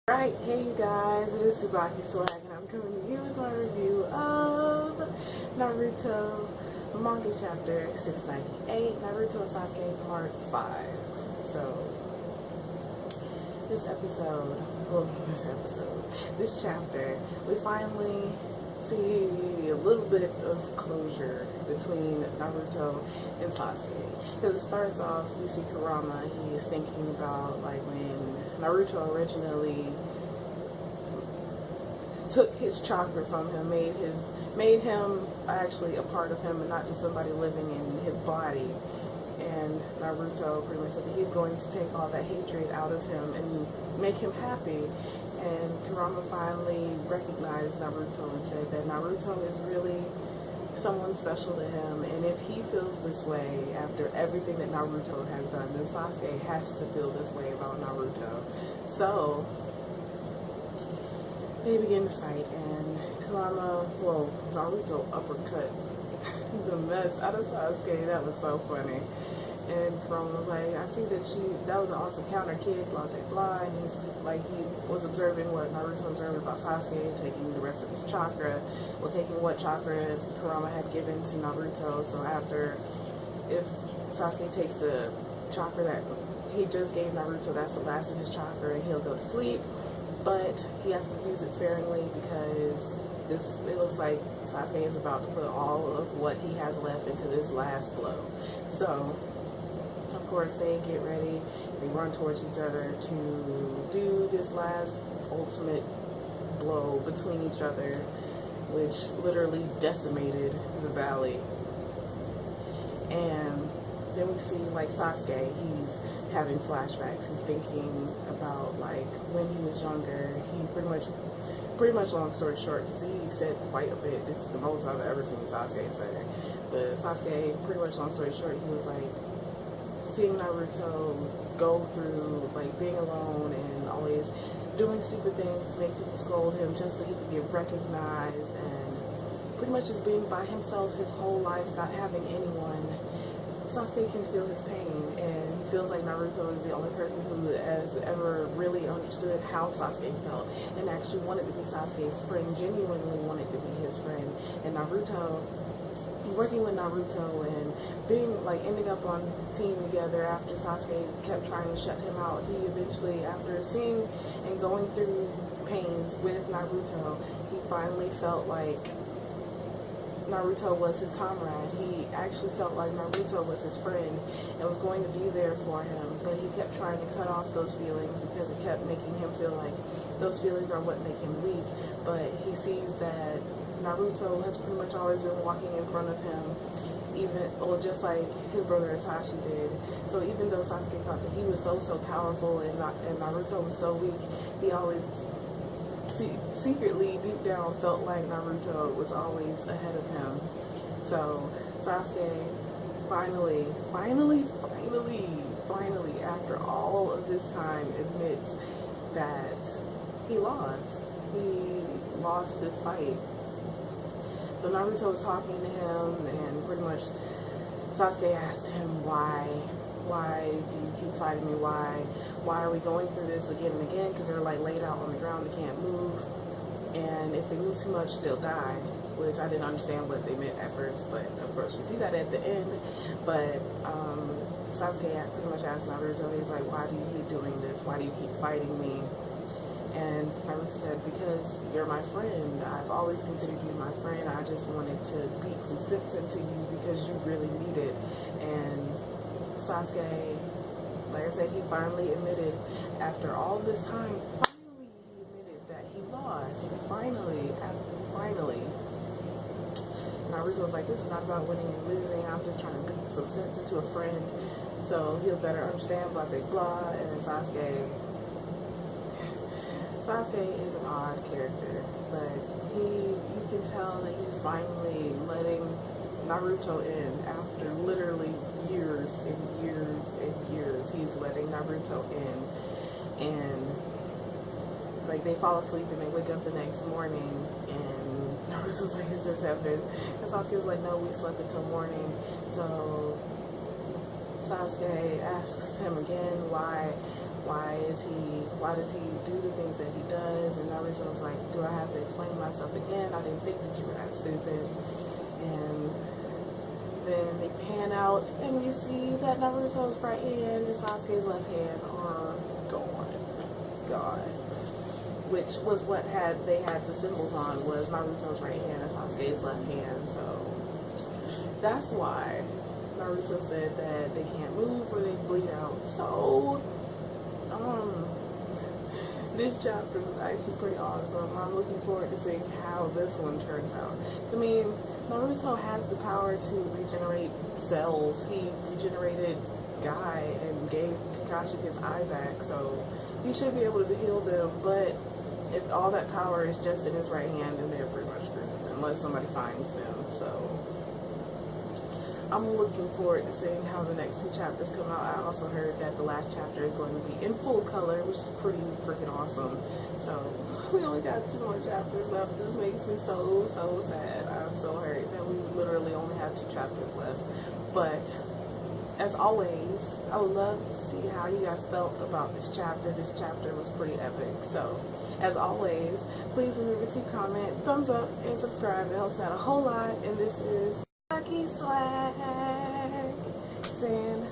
Right, hey you guys, it is TsubakiSwagg and I'm coming to you with my review of Naruto Manga Chapter 698, Naruto and Sasuke Part 5. So, this chapter, we finally see a little bit of closure between Naruto and Sasuke. Because it starts off, we see Kurama, he is thinking about like when Naruto originally took his chakra from him, made him actually a part of him and not just somebody living in his body. And Naruto pretty much said that he's going to take all that hatred out of him and make him happy. And Kurama finally recognized Naruto and said that Naruto is really someone special to him, and if he feels this way after everything that Naruto has done, then Sasuke has to feel this way about Naruto. So they begin to fight, and Naruto uppercut the mess out of Sasuke. That was so funny. And Kurama was like, I see that that was an awesome counter, kid, blah, blah, blah. And he's like, he was observing what Naruto observed about Sasuke, taking the rest of his chakra, taking what chakra Kurama had given to Naruto. So if Sasuke takes the chakra that he just gave Naruto, that's the last of his chakra, and he'll go to sleep. But he has to use it sparingly because it looks like Sasuke is about to put all of what he has left into this last blow. So, of course, they get ready, they run towards each other to do this last ultimate blow between each other, which literally decimated the valley. And then we see like Sasuke, he's having flashbacks. He's thinking about like when he was younger. He pretty much long story short, because he said quite a bit. This is the most I've ever seen Sasuke say. But Sasuke, pretty much long story short, he was like seeing Naruto go through like being alone and always doing stupid things to make people scold him just so he could get recognized, and pretty much just being by himself his whole life, not having anyone. Sasuke can feel his pain, and he feels like Naruto is the only person who has ever really understood how Sasuke felt and actually wanted to be Sasuke's friend, genuinely wanted to be his friend. And Naruto, working with Naruto and ending up on team together after Sasuke kept trying to shut him out, he eventually, after seeing and going through pains with Naruto, he finally felt like Naruto was his comrade. He actually felt like Naruto was his friend and was going to be there for him, but he kept trying to cut off those feelings because it kept making him feel like those feelings are what make him weak. But he sees that Naruto has pretty much always been walking in front of him, just like his brother Itachi did. So even though Sasuke thought that he was so powerful and Naruto was so weak, he always secretly, deep down, felt like Naruto was always ahead of him. So Sasuke finally, after all of this time, admits that he lost. He lost this fight. So Naruto was talking to him, and pretty much Sasuke asked him, why do you keep fighting me? Why are we going through this again and again? Because they're like laid out on the ground, they can't move, and if they move too much, they'll die. Which I didn't understand what they meant at first, but of course we see that at the end. But Sasuke pretty much asked Naruto, he's like, why do you keep doing this? Why do you keep fighting me? And Naruto said, because you're my friend. I've always considered you my friend. I just wanted to beat some sense into you because you really need it. And Sasuke, like I said, he finally admitted, after all this time, he admitted that he lost. Finally. Naruto was like, this is not about winning and losing. I'm just trying to beat some sense into a friend so he'll better understand, blah, blah, blah. And then Sasuke is an odd character, but you can tell that he's finally letting Naruto in after literally years and years and years. He's letting Naruto in, and like they fall asleep and they wake up the next morning, and Naruto's like, is this heaven? And Sasuke was like, no, we slept until morning. So Sasuke asks him again, why why does he do the things that he does? And Naruto's like, do I have to explain myself again? I didn't think that you were that stupid. And then they pan out and you see that Naruto's right hand and Sasuke's left hand are gone. Which was what they had the symbols on, was Naruto's right hand and Sasuke's left hand. So that's why Naruto said that they can't move or they bleed out. So this chapter was actually pretty awesome. I'm looking forward to seeing how this one turns out. I mean, Naruto has the power to regenerate cells. He regenerated Guy and gave Kakashi his eye back, so he should be able to heal them. But if all that power is just in his right hand, then they're pretty much screwed, unless somebody finds them. So I'm looking forward to seeing how the next 2 chapters come out. I also heard that the last chapter is going to be in full color, which is pretty freaking awesome. So we only got 2 more chapters left. This makes me so sad. I'm so hurt that we literally only have 2 chapters left. But as always, I would love to see how you guys felt about this chapter. This chapter was pretty epic. So as always, please remember to comment, thumbs up, and subscribe. It helps out a whole lot. And this is TsubakiSwagg saying